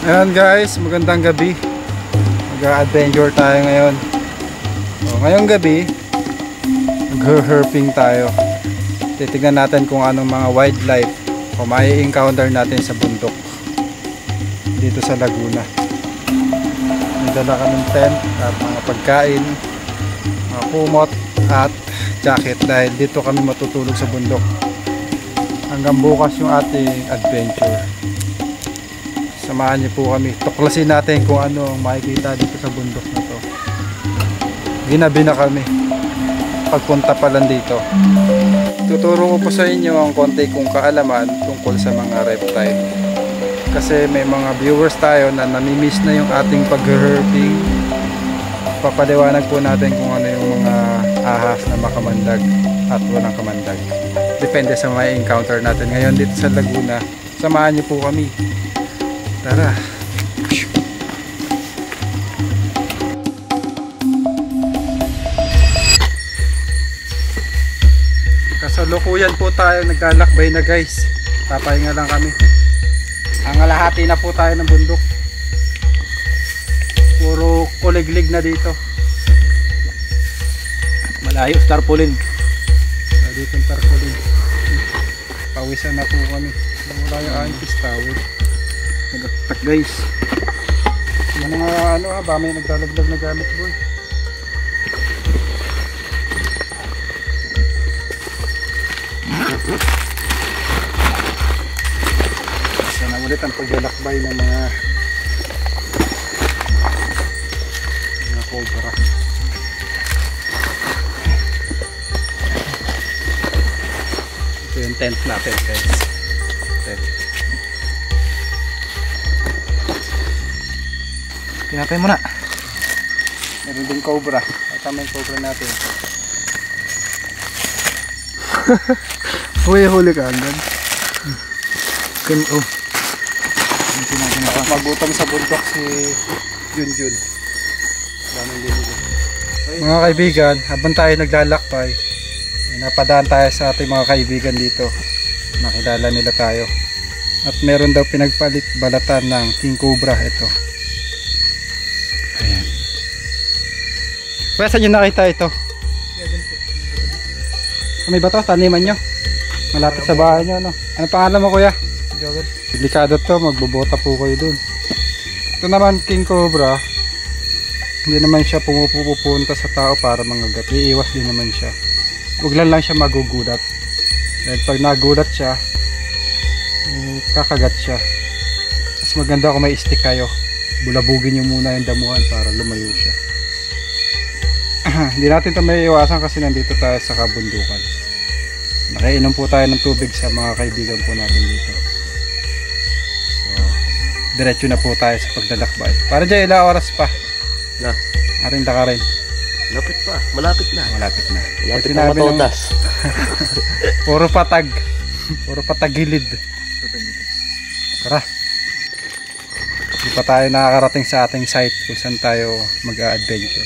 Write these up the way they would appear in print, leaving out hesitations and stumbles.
Ayan guys, magandang gabi. Mag-adventure tayo ngayon. So, ngayong gabi, mag-herping tayo. Titignan natin kung anong mga wildlife o mai-encounter natin sa bundok dito sa Laguna. May dala kaming tent at mga pagkain, mga kumot at jacket dahil dito kami matutulog sa bundok hanggang bukas yung ating adventure. Samahan niyo po kami, tuklasin natin kung ano ang makikita dito sa bundok na to. Ginabi na kami pagpunta pa lang dito. Tuturo ko po sa inyo ang konti kong kaalaman tungkol sa mga reptile, kasi may mga viewers tayo na namimiss na yung ating pag-herping. Papaliwanag po natin kung ano yung mga ahas na makamandag at walang kamandag, depende sa mga encounter natin ngayon dito sa Laguna. Samahan niyo po kami, tara. Kasalukuyan po tayo naglalakbay na guys, papahinga lang kami. Ang alahati na po tayo ng bundok, puro kuliglig na dito. Malayo, tarpaulin. Dito yung tarpaulin. Pawisan na po kami. Wala yung antis tawid. Nagtaktak guys. Yung mga ano ba, may naglalaglag na gamit boy. Isa na ulit ang paglalakbay ng mga cobra. Ito yung tent natin guys. Tent. Pinatay mo na. Meron din cobra. Tama yung cobra natin. Huli ka agad. Oh. Magutom sa bundok si Junjun. Mga kaibigan, habang tayo naglalakbay, napadaan tayo sa ating mga kaibigan dito. Nakilala nila tayo. At meron daw pinagpalit balatan ng king cobra ito. Ayan. Kuya, saan nyo nakita ito? May ba ito? Taniman nyo? Malapit sa bahay nyo, no? Ano pangalan mo kuya? Delikado to, magbobota po kayo dun. Ito naman king cobra, hindi naman siya pumupunta sa tao para mangagat. Iiwas din naman siya. Huwag lang siya magugulat. Dahil pag nagulat siya, kakagat siya. Mas maganda kung may stick kayo, bulabugin nyo muna yung damuhan para lumayo siya. Hindi natin ito may iwasan kasi nandito tayo sa kabundukan. Nakainom po tayo ng tubig sa mga kaibigan po natin dito. So, diretso na po tayo sa paglalakbay. Para dyan, ilang oras pa na ating lakarin. Lapit pa, malapit na. Malapit na. Malapit na matotas. Puro patag. Puro patagilid. Tara. Hindi pa tayo nakakarating sa ating site kung saan tayo mag-a-adventure.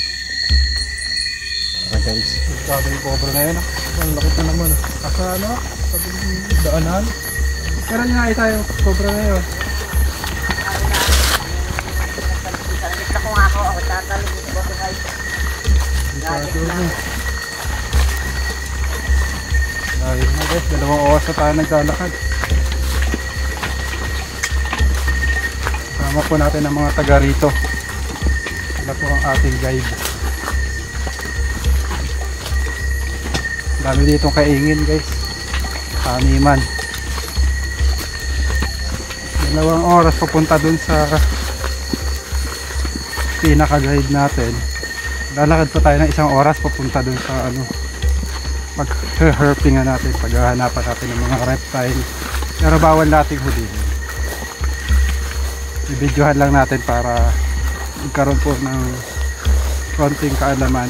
Tara guys. Sabi yung cobra na yun. Ang lakit na naman. Asa ano? Sabi yung daanan. Kaya nga tayo cobra na yun. Kung ako tatalog sa boto guys. Dahil na guys, 2 oras na tayo naglalakad. Kasama po natin ang mga taga rito. Sila po ang ating guide. Dami ditong kaingin guys. Taniman. 2 oras papunta dun sa pinaka-guide natin. Lalakad pa tayo ng 1 oras papunta dun sa ano, mag-herping natin, paghahanapan natin ng mga reptile, pero bawal nating hulihin. I-videohan lang natin para magkaroon po ng konting kaalaman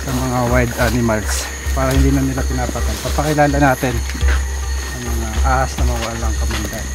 sa mga wild animals, para hindi na nila pinapatay. Papakilala natin ang mga ahas na mawalang kamandag.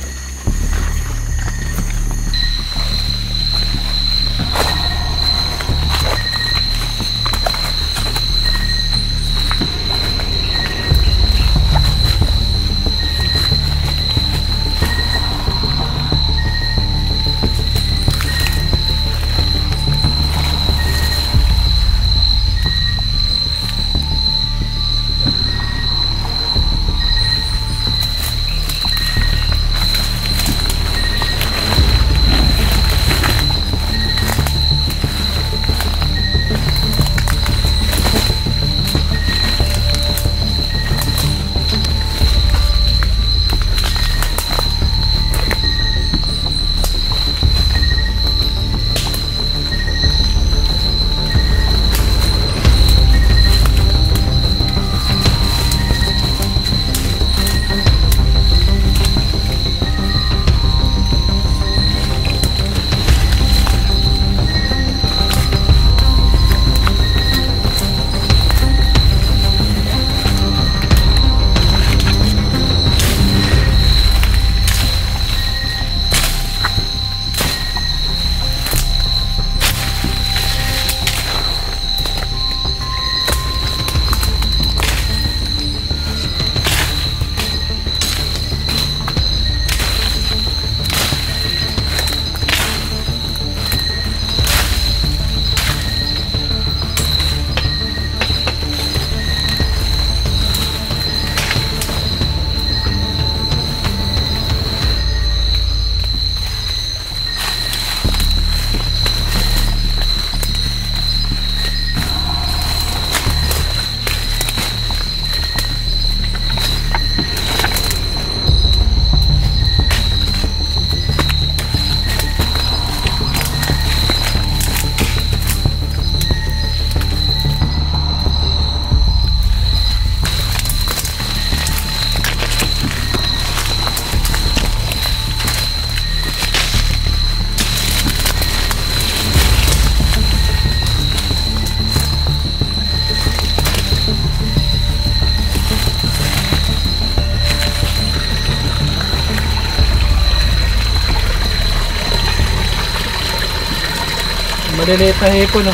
Maliliit na hipon, no?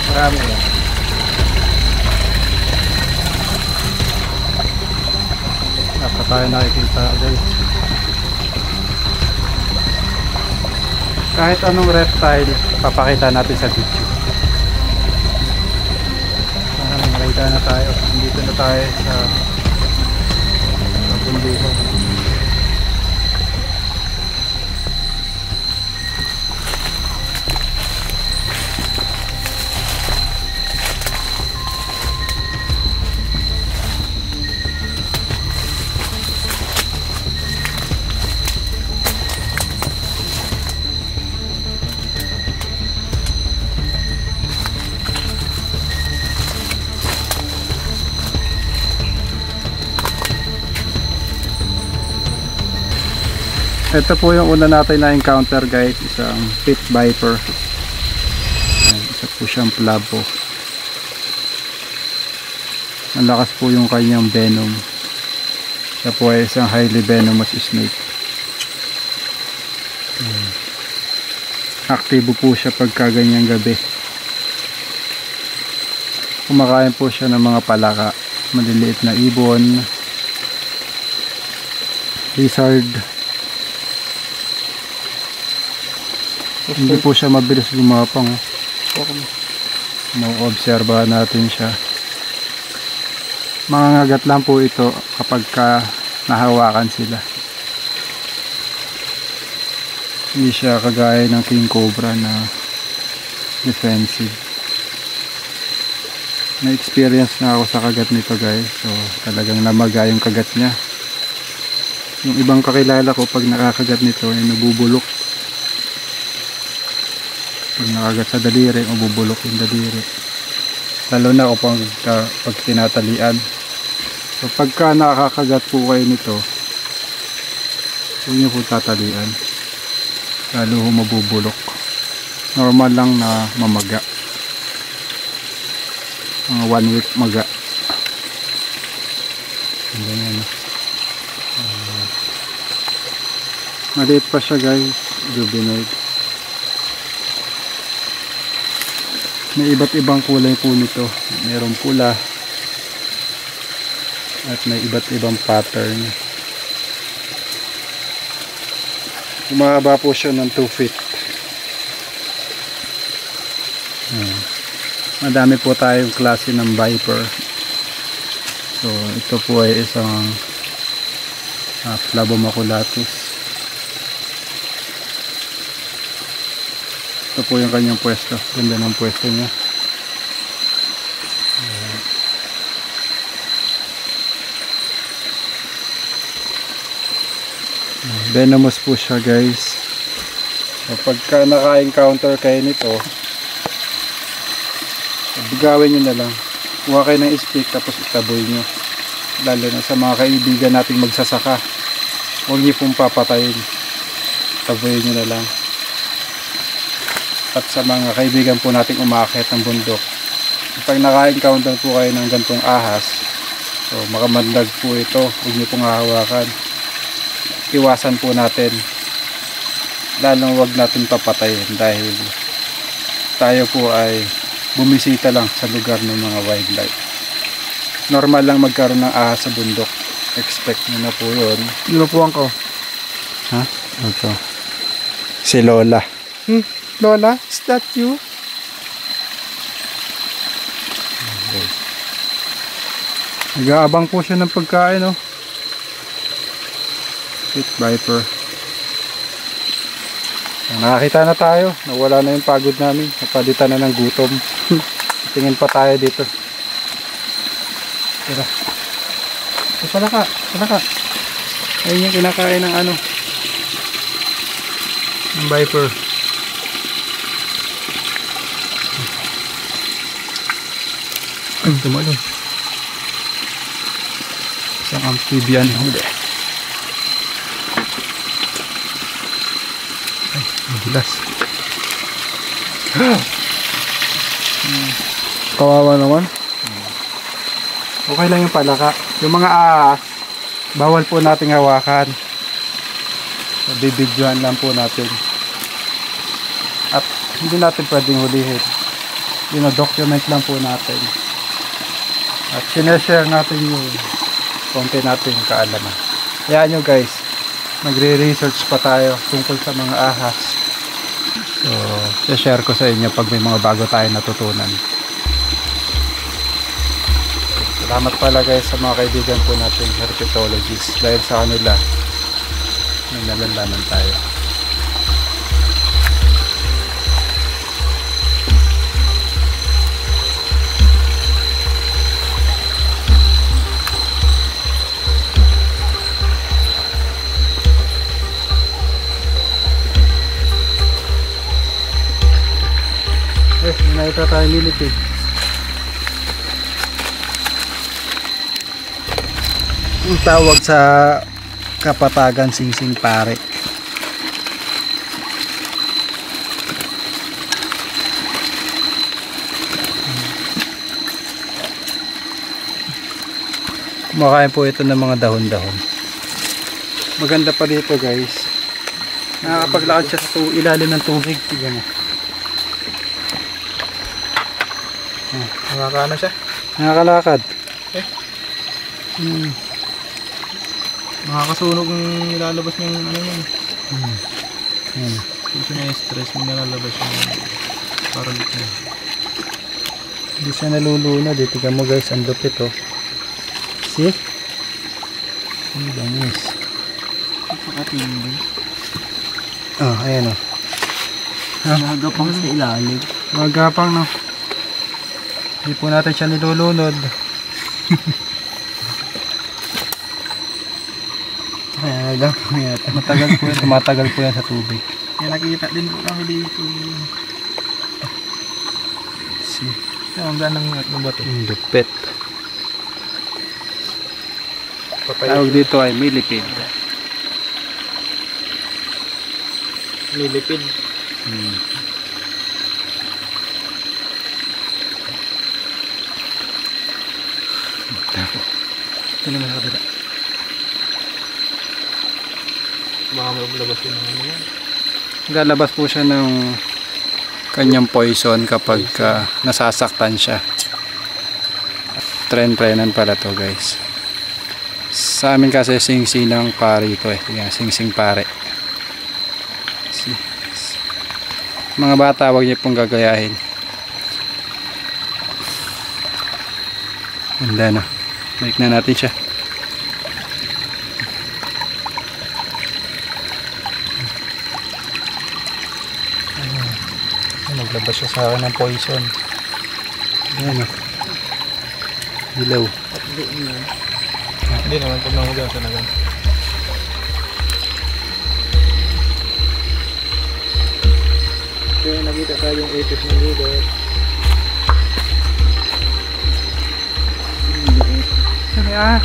Marami na. Dapat tayo nakikita guys. Kahit anong reptile, papakita natin sa video. Makita na tayo. Dito na tayo sa bundukan. Ito po yung una natin na encounter guys, isang pit viper. Ayan, isa po siyang plabo. Malakas po yung kanyang venom. Siya po ay isang highly venomous snake. Ayan. Aktibo po siya pagka ganyang gabi. Kumakain po siya ng mga palaka, maliliit na ibon, lizard. Hindi po siya mabilis gumapang. Mau-obserbahan natin siya. Mangangagat lang po ito kapag nahawakan sila. Hindi siya kagaya ng king cobra na defensive. Na-experience na ako sa kagat nito guys. So talagang namaga yung kagat niya. Yung ibang kakilala ko pag nakakagat nito ay nabubulok. Pag nakagat sa daliri, mabubulok yung daliri. Lalo na kapag pag tinatalian. So pagka nakakagat po kayo nito, huwag nyo po tatalian. Lalo ho mabubulok. Normal lang na mamaga. Mga 1 week maga. Ganyan. Maliit pa siya guys, juvenile. May iba't ibang kulay po nito. Merong pula at may iba't ibang pattern. Umahaba po siya ng 2 feet. Madami po tayong klase ng viper. So ito po ay isang Phlabomaculatus. Ito po yung kanyang pwesto. Ganda ng pwesto niya. Venomous po siya guys. So pagka naka-encounter kayo nito, bigawin nyo na lang. Kuha kayo ng stick tapos itaboy nyo. Lalo na sa mga kaibigan nating magsasaka. Huwag nyo pong papatayin. Taboy nyo na lang. At sa mga kaibigan po nating umaakit ng bundok, pag naka-encounter po kayo ng gantong ahas, so makamandag po ito, huwag nyo pong hahawakan. Iwasan po natin, lalong huwag natin papatayin dahil tayo po ay bumisita lang sa lugar ng mga wildlife. Normal lang magkaroon ng ahas sa bundok, expect nyo na po yun. Lupuan ko. Ha? Ito si Lola. Lola, is that you? Nag-aabang po siya ng pagkain, oh. Pit viper. Nakakita na tayo. Nawala na yung pagod namin. Napalitan na ng gutom. Tingin pa tayo dito. Tira. Palaka. Palaka. Ayun yung kinakain ng ano. Ng viper. Tumalon. Isang amphibian huli. Ay, madulas. Kawawa naman. Okay lang yung palaka. Yung mga ahas, bawal po nating hawakan. So, bibidyohan lang po natin. hindi natin pwedeng hulihin. Dino-document lang po natin. At sineshare natin yung konti natin kaalaman. Kaya nyo guys, magre-research pa tayo tungkol sa mga ahas. So, share ko sa inyo pag may mga bago tayo natutunan. Salamat pala guys sa mga kaibigan po natin herpetologists. Dahil sa kanila, may nalalaman tayo. May nakita tayo millipede. Ang tawag sa Kapatagan singsing pare. Kumakain po ito ng mga dahon-dahon. Maganda pa dito guys. Nakakapaglakad siya sa ilalim ng tubig. Tignan mo. Nakakaano siya? Nakakalakad. Nakakasunog yung nilalabas ng ano yun. Yan. Kung siya na-stress, may nalalabas yung paralit niya. Hindi siya nalulunod. Tignan mo guys, ang lupit oh. See? Ang bangis. Napakatindi. Oh, ayan oh. Nagapang sa ilalim. Magapang no. Hindi po natin siya nilulunod. Magapang yata. Matagal po yan sa tubig. Kaya nakita din po kami dito. See? Ang ganang bato. Ang lupit. Tawag dito ay millipede. Millipede. Ito naman sa kabila. Baka maglabas yun ng ano yan. Lalabas po siya ng kanyang poison kapag nasasaktan siya. Tren-trenan pala to guys. Sa amin kasi sing-sing ng pare ito eh. Tingnan, sing-sing pare. Mga bata, huwag niyo pong gagayahin. Ganda na. Balik na natin siya. Naglabas siya sa akin ng poison. Ayan o. Hilaw. Hindi naman pag nangugasan na gan. Kaya nakita tayo yung ipis ng gubat. Sabi ah.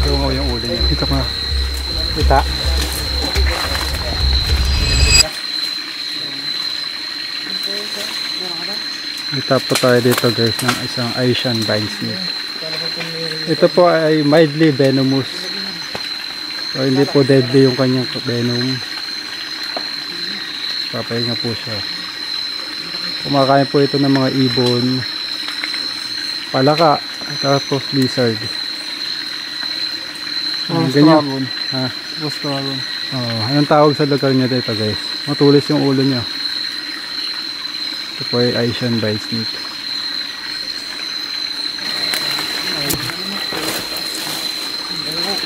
Dungaw yung ulo niya. Kita pa. Kita. Kita po tayo dito guys ng isang Asian vine snake. Ito po ay mildly venomous. So hindi po deadly yung kanyang venom. Papahinga po siya. Kumakain po ito ng mga ibon, palaka, tapos lizard. Ganyan. Ha? Oh, anong tawag sa lugar niya dito guys? Matulis yung ulo niya. Ito po ay Asian vine snake.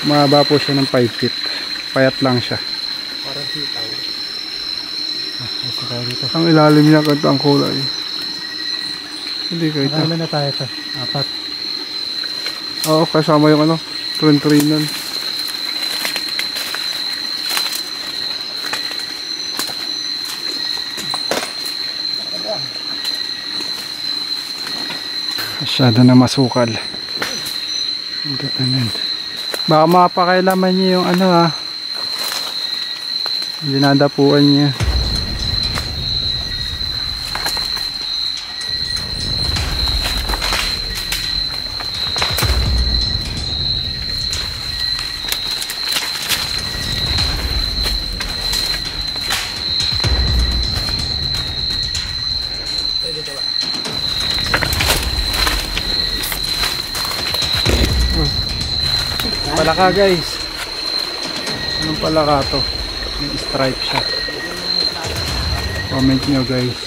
Mahaba po siya ng 5 feet. Payat lang siya. Parang sitaw. Ang ilalim niya kanta ang kulay. Hindi kayo ito. Ano na tayo ito? 4. Oo, kasama yung ano, trin-trinan. Masyado na masukal. Baka mapakailaman niyo yung ano ha. Dinadapuan niya. Palaka guys. Anong palaka to? May stripe siya. Comment nyo guys.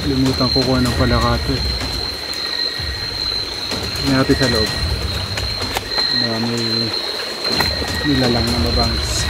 Limutan ko kung anong palaka to. Tignan natin sa loob. May nilalang na mabangs.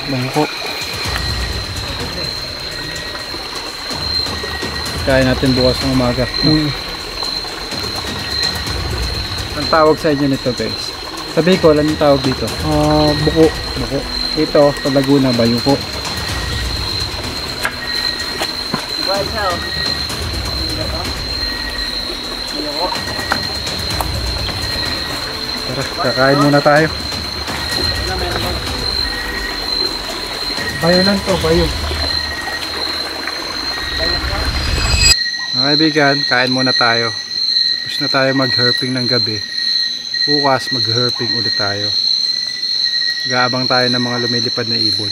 Bangko. Kain natin bukas ng umaga. Ang tawag sa inyo nito guys? Sa Bicol, anong tawag dito? Buko. Buko. Ito, sa Laguna, bayuko. Tara, kakain muna tayo. Bayo lang to, bayo. Mga kaibigan, kain muna tayo. Tapos na tayo mag-herping ng gabi. Bukas mag-herping ulit tayo. Gaabang tayo ng mga lumilipad na ibon.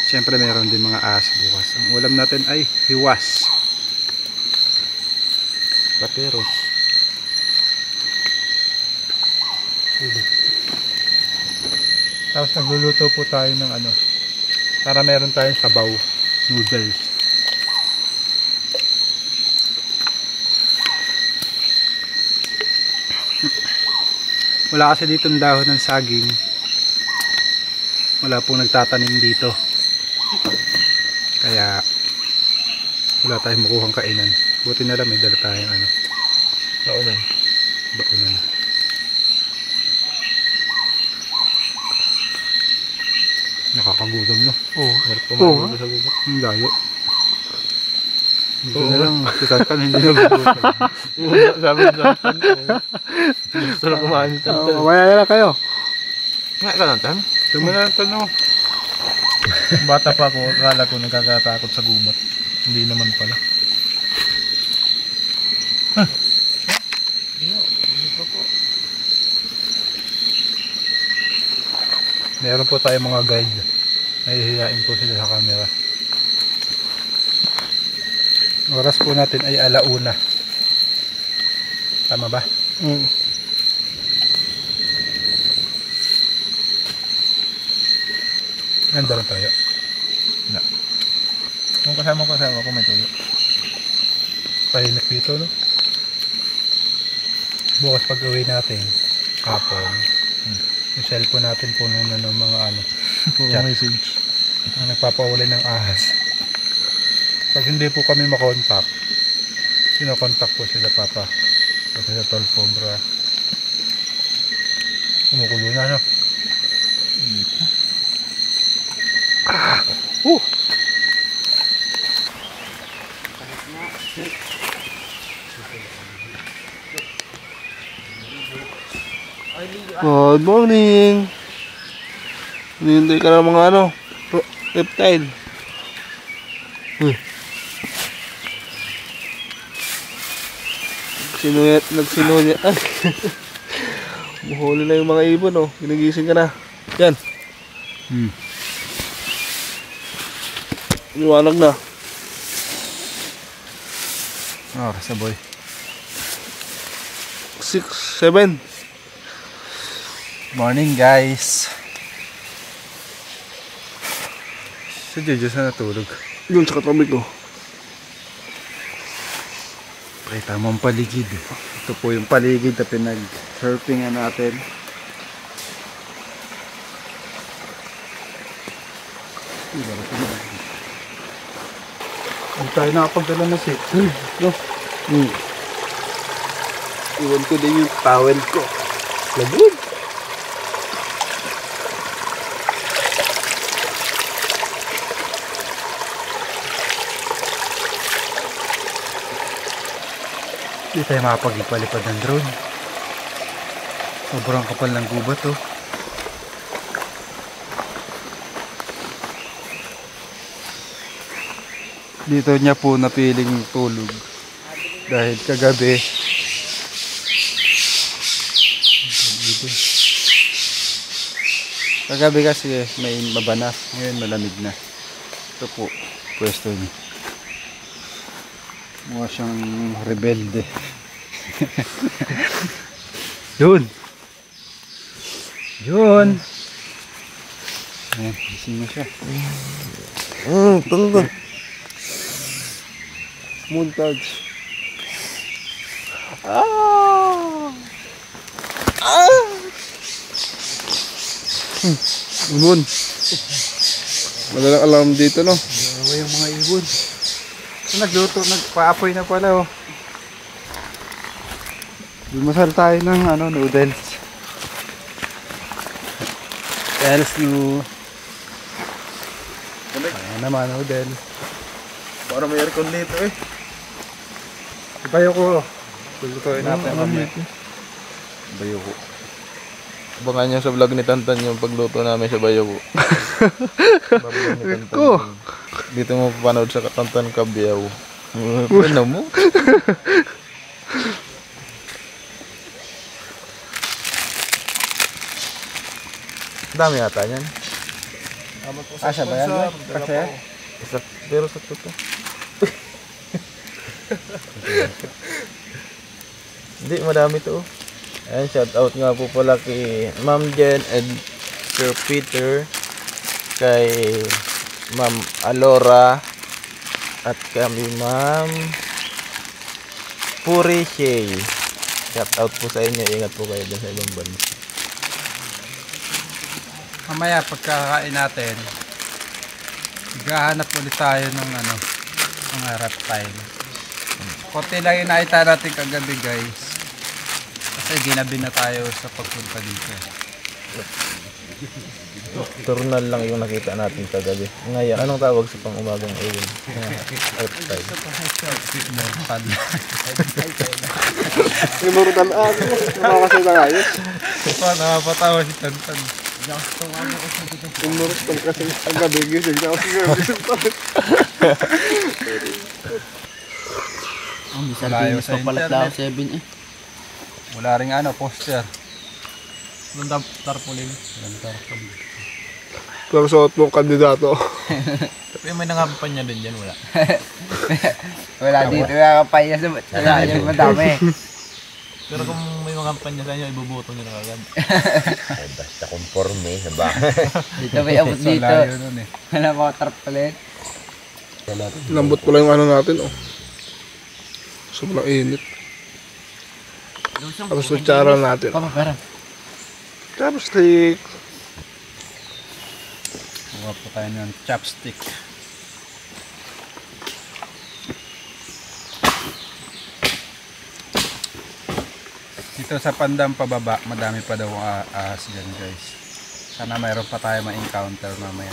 Siyempre meron din mga ahas bukas. Ang ulam natin ay hiwas. Pateros. Tapos nagluluto po tayo ng ano, para meron tayong sabaw, noodles. Wala kasi dito ng dahon ng saging. Wala pong nagtatanim dito. Kaya wala tayong makuhang kainan. Buti na lang may dala tayong ano. Baunan. Baunan. Nakakagutom no? Oo. Kumain ko sa gubat. Ang layo. Buti na lang. Si Tantan hindi nagugutom. Sabi sa Tantan. Gusto na kumain ni Tantan. Mamaya na kayo. Nga ka Tantan? Tumala ng tanong. Bata pa ako, akala ko nagkakatakot sa gubat. Hindi naman pala. Meron po tayong mga guide. Nahihiyain po sila sa camera. Oras po natin ay 1:00. Tama ba? Ganda rin tayo. Na. Kung kasama ko may tuyo. Pahilik dito no? Bukas pag uwi natin hapon, yung cellphone natin puno na ng mga ano chat message ang nagpapawala ng ahas. Pag hindi po kami makontak, sinokontak po sila papa pati sa Tol Cobra. Kumukulo na no? Good morning. Hinihintay ka ng mga ano, reptile. Nagsinuyat. Buhuli na yung mga ibon oh. Ginigising ka na. Yan. Liwanag na. Oras na boy. 6, 7. Morning guys. Si Jojo sa natulog. Yun sa katabi ko. Pakita mo ang paligid. Ito po yung paligid na pinag-surfingan natin. Hindi tayo nakapagdala na set. No. Iwan ko din yung towel ko. Lagod. Hindi tayo makapag-ipalipad ng drone. Sobrang kapal ng gubat oh. Dito niya po napiling tulog. Dahil kagabi kasi may mabana. Ngayon malamig na. Ito po pwesto niya. Mukha siyang rebelde. Yun. Ayan, gising na siya. Tanda. Montage. Ibon. Madalang alarm dito, no? Dalawa yung mga ibon. Nagluto, nagpaapoy na pala oh. Dumasal tayo ng noodles. Ayan naman noodles. Para may aircon dito eh. Bayo ko. Lulutuin natin mamaya. Bayoko. Abangan nyo sa vlog ni Tantan yung pagluto namin sa Bayoko. Ko. Dito mo papanood sa Tantan Kabyaw. Ano mo? Dami yata yan. Asya ba yan? Kasi? Pero sa tuto. Hindi, madami to. Ayan, shout out nga po pala kay Ma'am Jen and Sir Peter, kay Ma'am Alora, at kami Ma'am Puri Shay. Shout out po sa inyo, ingat po kayo dun sa ibang bansa. Mamaya pagkakain natin, gahanap ulit tayo ng mga reptile. Konti lang yung nakita natin kagabi guys. Kasi ginabi na tayo sa pagpunta dito. Turnal lang yung nakita natin kagabi. Ngayon, anong tawag sa pang-umagang alien? Reptile. Mortal. Immortal ako. Nakakasay na ayos. Ito, nakapatawa si Tantan. Immortal kasi ang gabi gising na ako gising pa. Ang bisa Layo din sa papalat internet. lang 7 eh. Wala ring poster. Nandang tarpaulin. Pero suot mong kandidato. Pero may nangampanya din dyan, wala. Wala dito nakakapaya sa yung madami. Pero kung may mga kampanya sa inyo, ibubuto nyo na kagad. Ay, basta conforme, ba? Dito may abot So, dito. layo nun eh. Wala mga tarpaulin. Lambot pala yung ano natin, oh. Sobrang init. Tapos kutsara natin. Pera. Chopstick. Kuha po tayo ng chopstick. Dito sa Pandam pababa, madami pa daw ahas dyan guys. Sana mayroon pa tayo ma-encounter mamaya.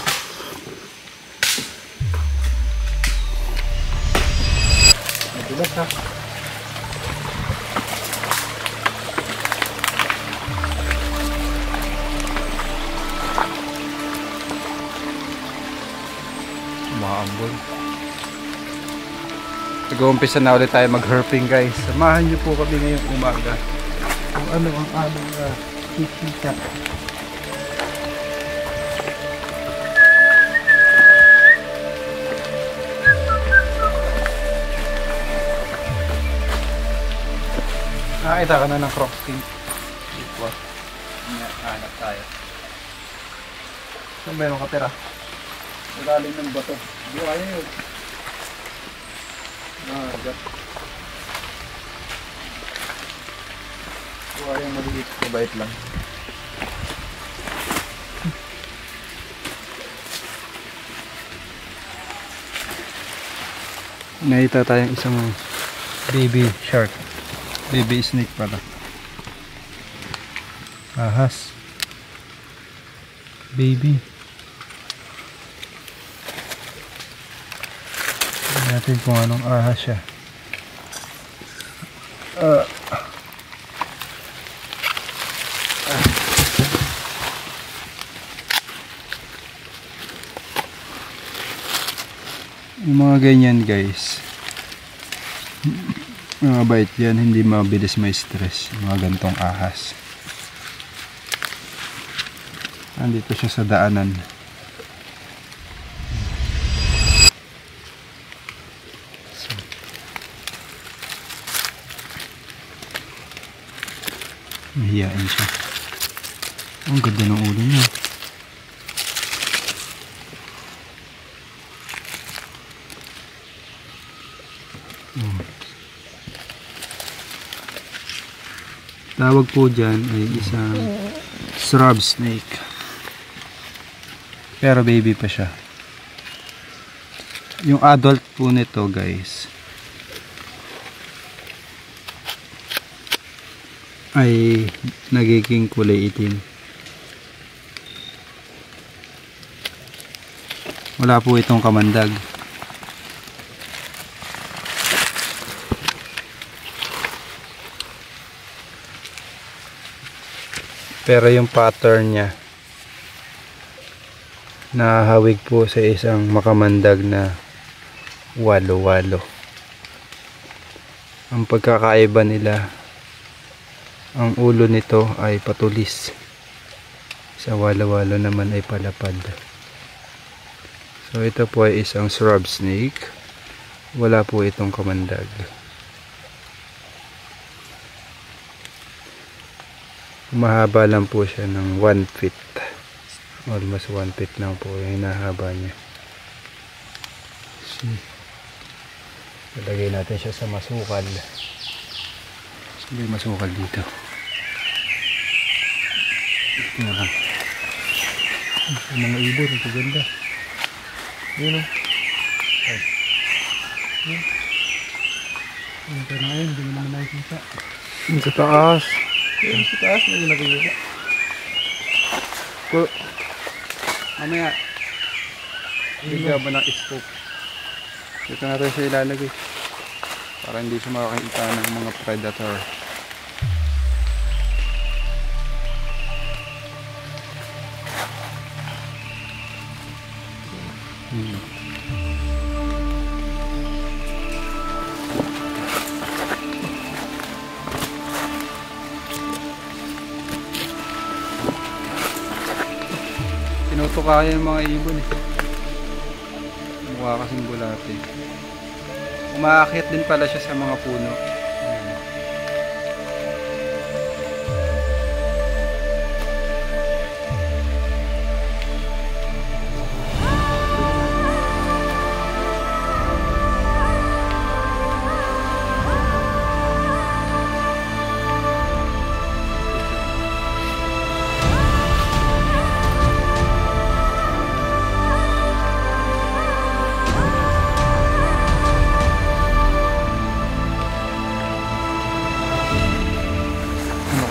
Madulas ha. Maambol. Nag-uumpisa na ulit tayo mag-herping guys. Samahan niyo po kami ngayong umaga. Kung ano ang aming kikita. Nakakita ka na ng Crocs King. Ito. Hanap tayo. Saan ba yung nakatira? Malalim ng bato. Hindi kaya yun. Nakagat. Buhay yung maliit. Mabait lang. Nakita tayong isang baby shark. Baby snake pala. Ahas. Baby. Tignan natin kung anong ahas siya. Yung mga ganyan guys, mga bait yan, hindi mabilis may stress. Yung mga gantong ahas. Andito siya sa daanan. Mahiyain siya. Ang ganda ng ulo niya. Tawag po dyan ay isang shrub snake. Pero baby pa siya. Yung adult po nito guys ay nagiging kulay itim. Wala po itong kamandag. Pero yung pattern niya nahawig po sa isang makamandag na walo-walo. Ang pagkakaiba nila, ang ulo nito ay patulis, sa walo-walo naman ay palapad. So ito po ay isang shrub snake. Wala po itong kamandag. Mahaba lang po siya ng 1 feet. Almost 1 feet lang po yung hinahaba niya. See? Ilagay natin siya sa masukal. May masukal dito. Ito na lang. Ang mga ibon, ito ganda. Yun o. Ito na yun, hindi mo naman nakikita. Sa taas. Yung sa taas na yung nakikita. Mamaya, bigla ba ng scope? Dito natin siya ilalagay para hindi siya makakita ng mga predator. Tinutukayan yung mga ibon eh. Mukha kasing bulate. Umaakit din pala siya sa mga puno.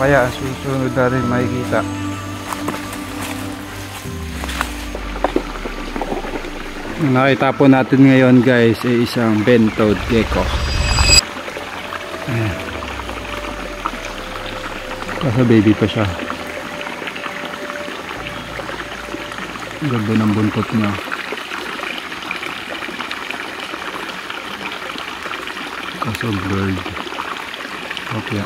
Kaya susunod natin makikita. Ang nakita po natin ngayon guys ay isang bent-toed gecko. Ayan. Kasi baby pa siya. Ang ganda ng buntot niya. Kaso blurred. Okay.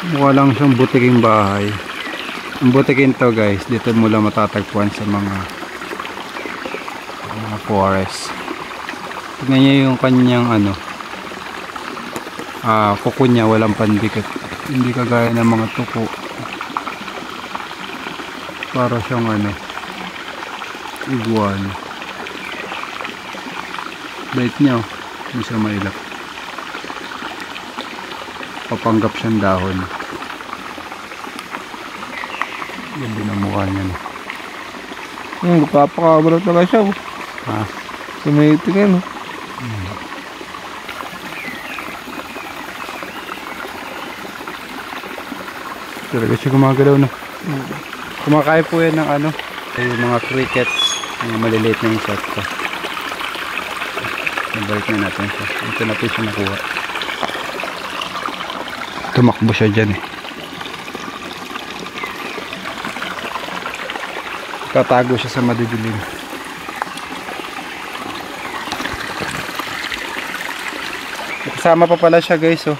Mukha lang siyang butiking bahay. Ang butikin to guys, dito mo lang matatagpuan sa mga forest. Tignan niyo yung kanyang ano, kuko niya walang pandikit. Hindi kagaya ng mga tuko. Para siyang ano, iguana. Bait niya, hindi siya mailap. Papanggap siyang dahon. Ganda ng mukha niya. Nagpapakabalat na siya. Ha? Sumitingin. Talaga siya gumagalaw na. Kumakain po yan ng ano, yung mga crickets, mga maliliit na insekto. Nabalik na natin siya. Ito na po siya nakuha. Tumakbo siya dyan eh. Tatago siya sa madidilim. Kasama pa pala siya guys oh.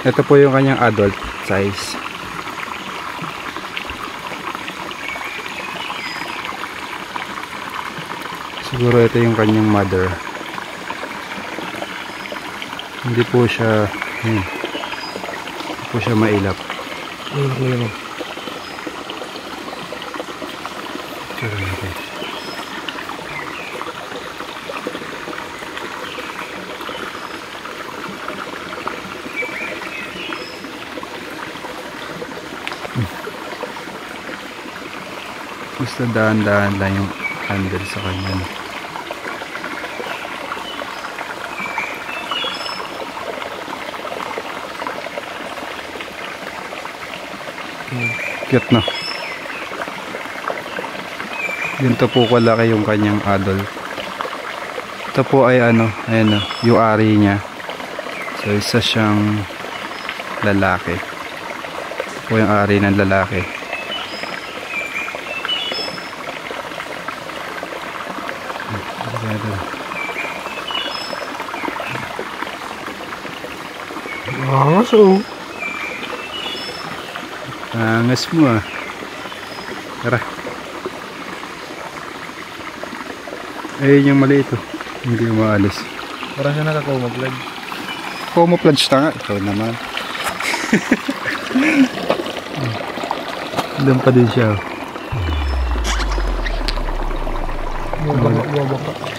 Ito po yung kanyang adult size. Siguro ito yung kanyang mother. Hindi po siya hindi po siya mailap. Basta dahan-dahan lang yung handle sa kanya. Cute na. Ganito po kalaki yung kanyang adult. Ito po ay ano, ayan o, yung ari niya. So isa siyang lalaki. Ito po yung ari ng lalaki. Angas oh. Angas mo ah. Tara. Ayun yung maliit oh. Hindi umaalis. Parang siya nakakumaplag. Camouflage na nga. Ikaw naman. Doon pa din siya. Bumabaka.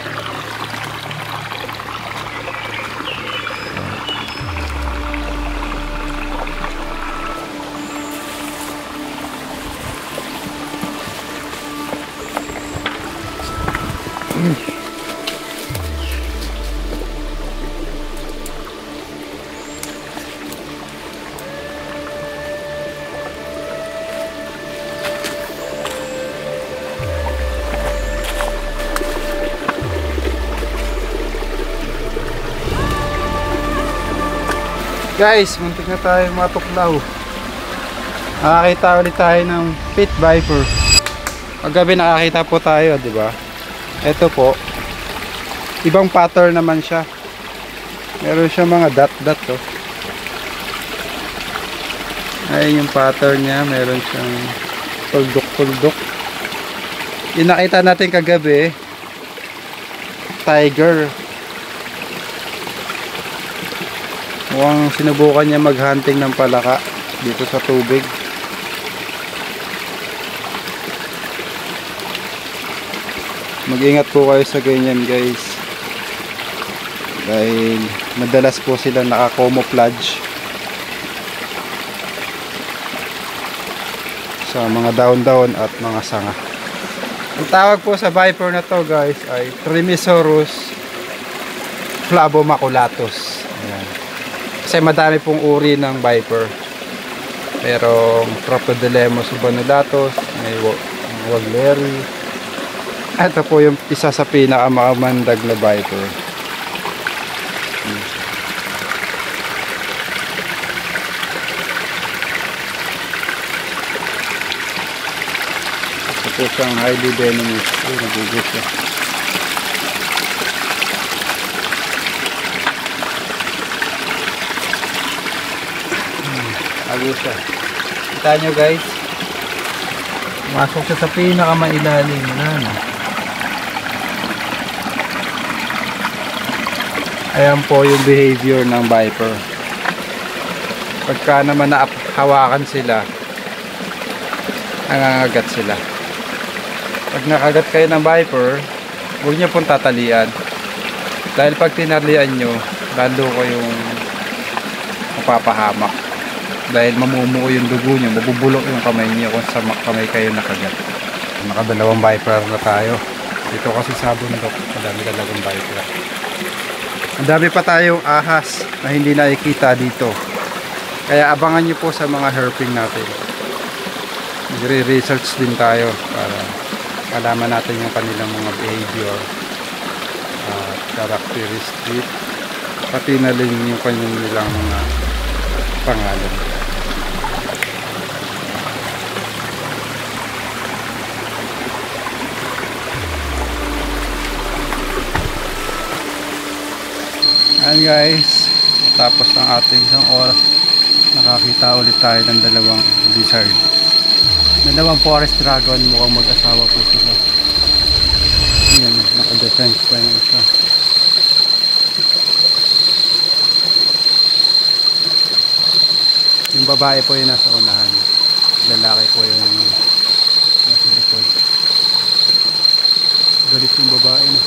Guys, muntik na tayo matuklaw. Nakakita ulit tayo ng pit viper. Paggabi nakakita po tayo, di ba? Ito po. Ibang pattern naman siya. Meron siya mga dot-dot oh. Ayun yung pattern niya. Meron siyang tuldok-tuldok. Yung nakita natin kagabi, tiger. Mukhang sinubukan niya maghunting ng palaka dito sa tubig. Mag-ingat po kayo sa ganyan guys. Dahil madalas po sila naka-camouflage sa mga daon-daon at mga sanga. Ang tawag po sa viper na to guys ay Trimesaurus flavomaculatus. Ayan. Kasi madami pong uri ng viper. Pero Crocodylemos subannulatus, may Wagleri. Ito po yung isa sa pinakamamandag na viper. Ito po siyang highly venomous. Ay, nagugot siya. Ago siya. Kita nyo guys. Masok siya sa pinakamailalim. Wala na. Ayan po yung behavior ng viper. Pagka naman hawakan sila, nangangagat sila. Pag nakagat kayo ng viper, huwag niyo pong tatalian. Dahil pag tinalian nyo, lalo ko yung mapapahamak. Dahil mamumuo yung dugo nyo, mabubulok yung kamay nyo kung sa kamay kayo nakagat. Nakadalawang viper na tayo. Dito kasi sa bundok, madami talagang viper. Ang dami pa tayong ahas na hindi nakikita dito. Kaya abangan nyo po sa mga herping natin. Magre-research din tayo para malaman natin yung kanilang mga behavior, characteristic, pati na rin yung kanilang mga pangalan. Ayan guys, tapos ng ating isang oras, nakakita ulit tayo ng dalawang lizard. Dalawang forest dragon, mukhang mag-asawa po sila. Ayan, naka-defense pa yung isa. Yung babae po yung nasa unahan, lalaki po yung nasa likod. Galit yung babae na.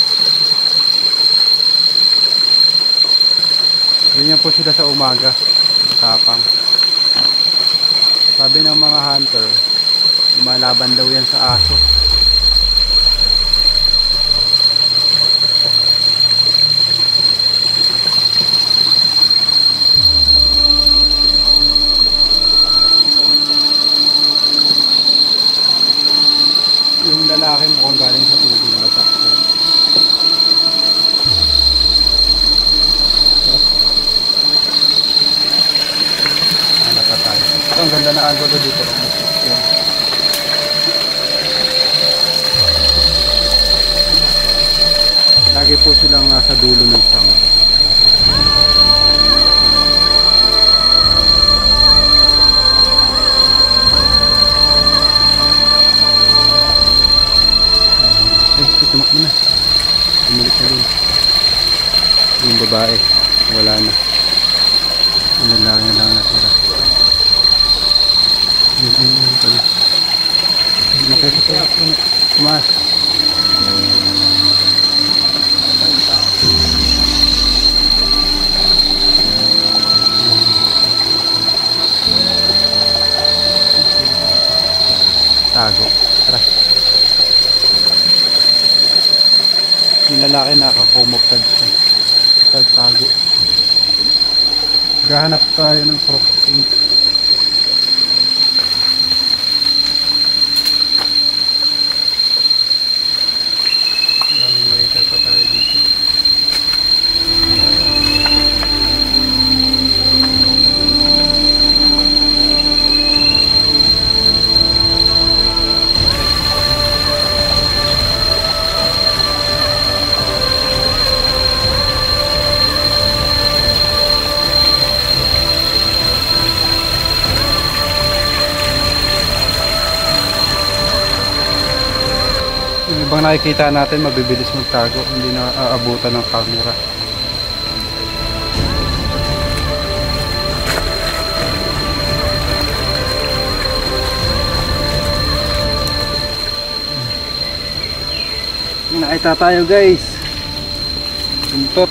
Ganyan po sila sa umaga, tapang. Sabi ng mga hunter, lumalaban daw yan sa aso. Yung lalaki mukhang galing sa tubig na sakto. Ito, ang ganda na angulo dito. Lagi po silang nasa dulo ng sanga. Tumakbo na. Bumalik na rin. Yung babae, wala na. Ang lalaki na lang natira. Yun pala. Nakita ko. Mas. Tago. Tara. Yung lalaki nakakumuptad siya. Tago. Gahanap tayo ng crossing. Pa tayo dito. Yung ibang nakikita natin mabibilis magtago, hindi na aabutan ng camera. Nakita tayo guys, buntot.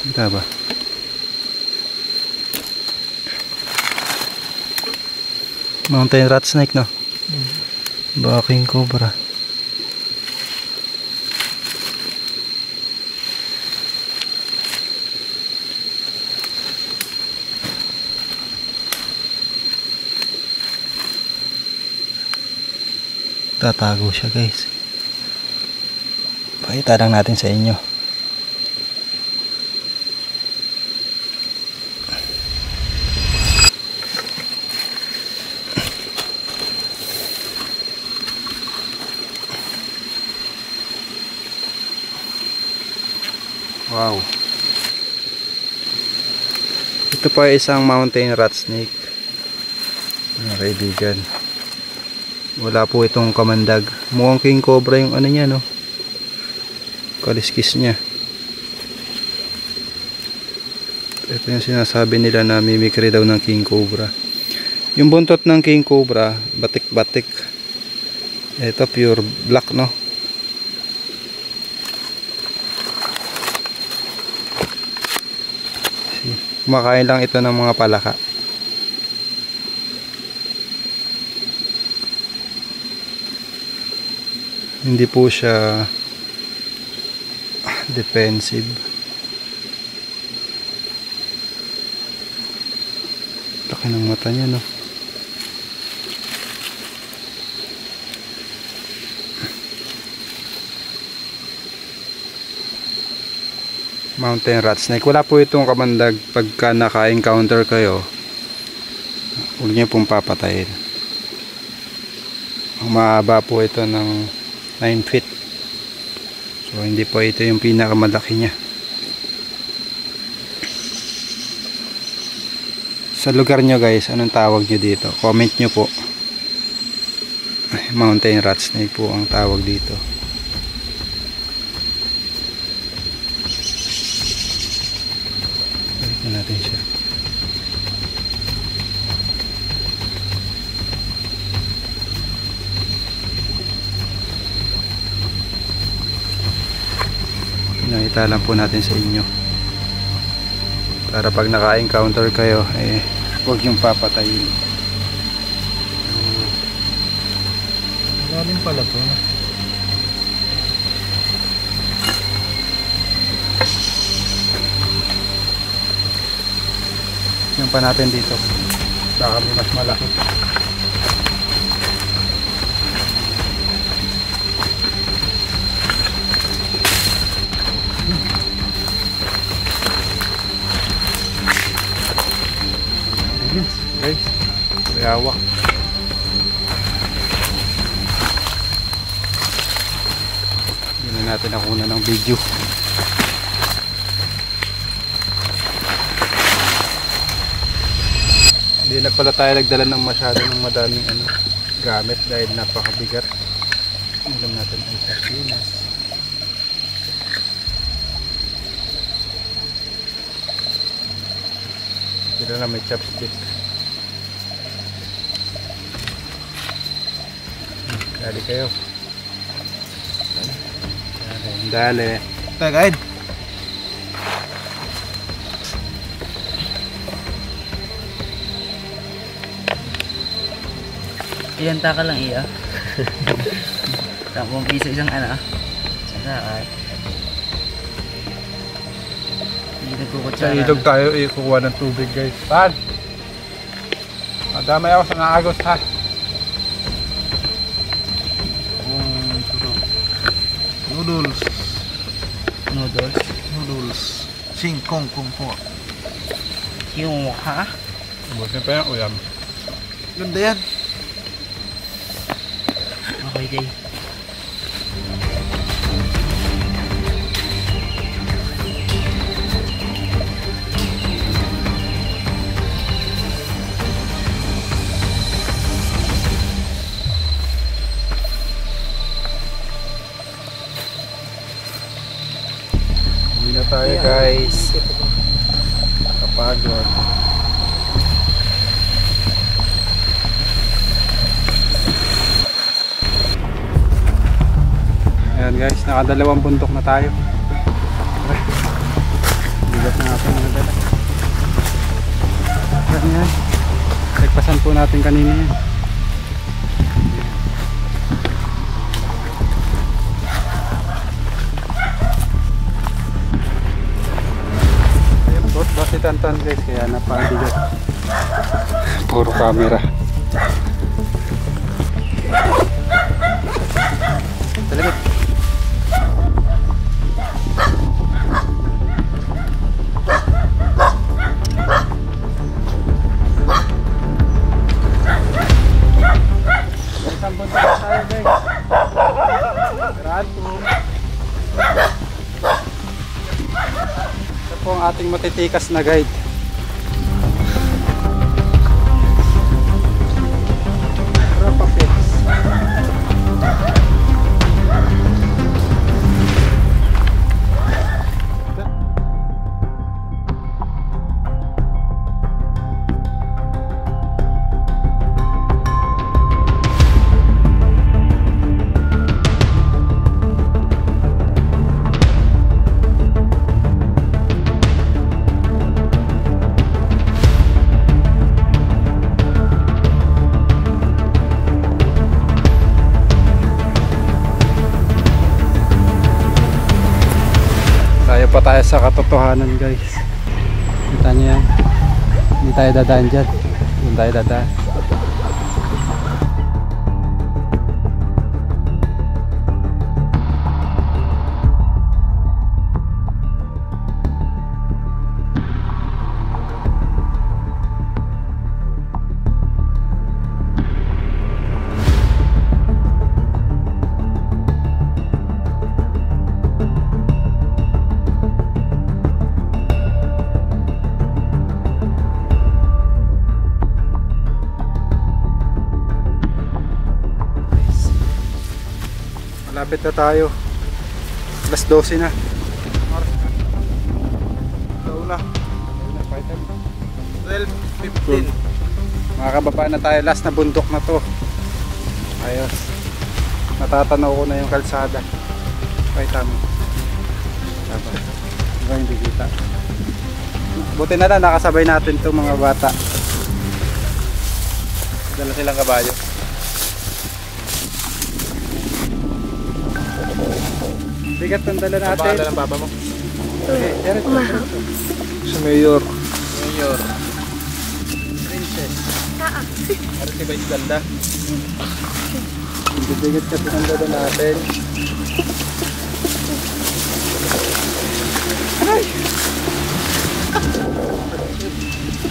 Kita ba? Mountain rat snake, no? Baka king cobra. Tatago siya, guys. Pakita lang natin sa inyo. Wow. Ito pa isang mountain rat snake. Mga kaibigan. Wala po itong kamandag. Mukhang king cobra yung ano niya, no? Kaliskis niya. Ito yung sinasabi nila na mimikry daw ng king cobra. Yung buntot ng king cobra, batik-batik. Ito pure black, no? Kumakain lang ito ng mga palaka. Hindi po siya defensive. Laki ng mata niya, no? Mountain rat snake. Wala po itong kamandag. Pagka naka-encounter kayo, huwag niyo pong papatayin. Mahaba po ito ng 9 feet. So hindi po ito yung pinakamalaki niya. Sa lugar nyo, guys, anong tawag nyo dito? Comment nyo po. Mountain rat snake po ang tawag dito. Balikan natin siya. Nakita lang po natin sa inyo para pag naka-encounter kayo huwag yung papatayin. Galing pala to. Yung pa natin dito baka may mas malaki. Guys, bayawak. Hindi na natin nakuha ng video. Hindi na pala tayo nagdala ng masyado ng madaming gamit dahil napakabigat. Alam natin ay sardinas. Sila na may chopstick. Dali kayo. Dali. Tayo, guide. Ilan taka lang iya? 10 piso isang saan? Hindi Sa nagkukutsara. ilog tayo ikukuha ng tubig, guys. Pan! Madamay ako sa naagos, ha? Noodles. Noodles. Noodles. Singkong kung po. Yung ha? Busin pa yung ulam. Ganda yan. Okay, Jay. Uwi na tayo, guys. Kapagod. Ayan, guys, nakadalawang bundok na tayo. Hindi bigat na ako mga dala. Ganyan. Nagpasan po natin kanina yan. Ayun po, basi tantan guys, kaya napabigat. Puro camera. Talagit. Isang punta na tayo guys. Grado. Ito po ang ating matitikas na guide. Rapapix. Tayo pa tayo sa katotohanan guys. Kita nyo yan. Hindi tayo dadaan dyan. Doon tayo dadaan. Malapit na tayo. Alas 12 na. Tauna. 12:15. Makakababa na tayo. Last na bundok na to. Ayos. Natatanaw ko na yung kalsada. Pakita mo. Diba hindi kita. Buti na lang nakasabay natin itong mga bata. Dala silang kabayo. Bigat ng dala Ang natin. pangalan ng papa mo? Okay, diretso. Si Mayor. Princess. Ano si Vice Ganda? Hindi bigat kasi ng dala natin.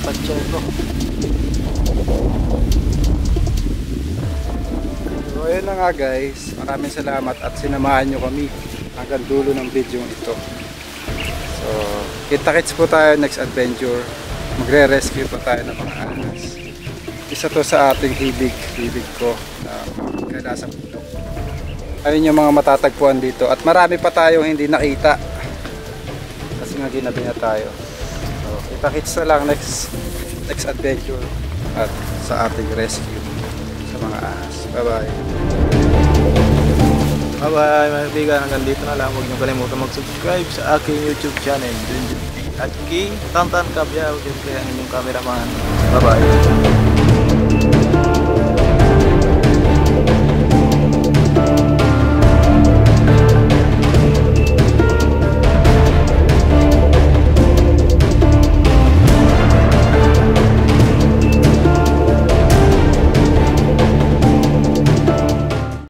Pacheco. So ayun na nga guys, maraming salamat at sinamahan nyo kami hanggang dulo ng video ito. So kita-kits po tayo next adventure. Magre-rescue po tayo ng mga ahas. Isa to sa ating hibig ko na kaya sa bundok. Ayun yung mga matatagpuan dito at marami pa tayong hindi nakita kasi nga ginabi na tayo. So kita-kits na lang next adventure at sa ating rescue sa mga ahas. Bye bye. Bye bye mga kaibigan, hanggang dito na lang. Huwag niyo kalimutan mag-subscribe sa aking YouTube channel at kay Tantan Cabya, siyempre ang inyong cameraman. Bye bye.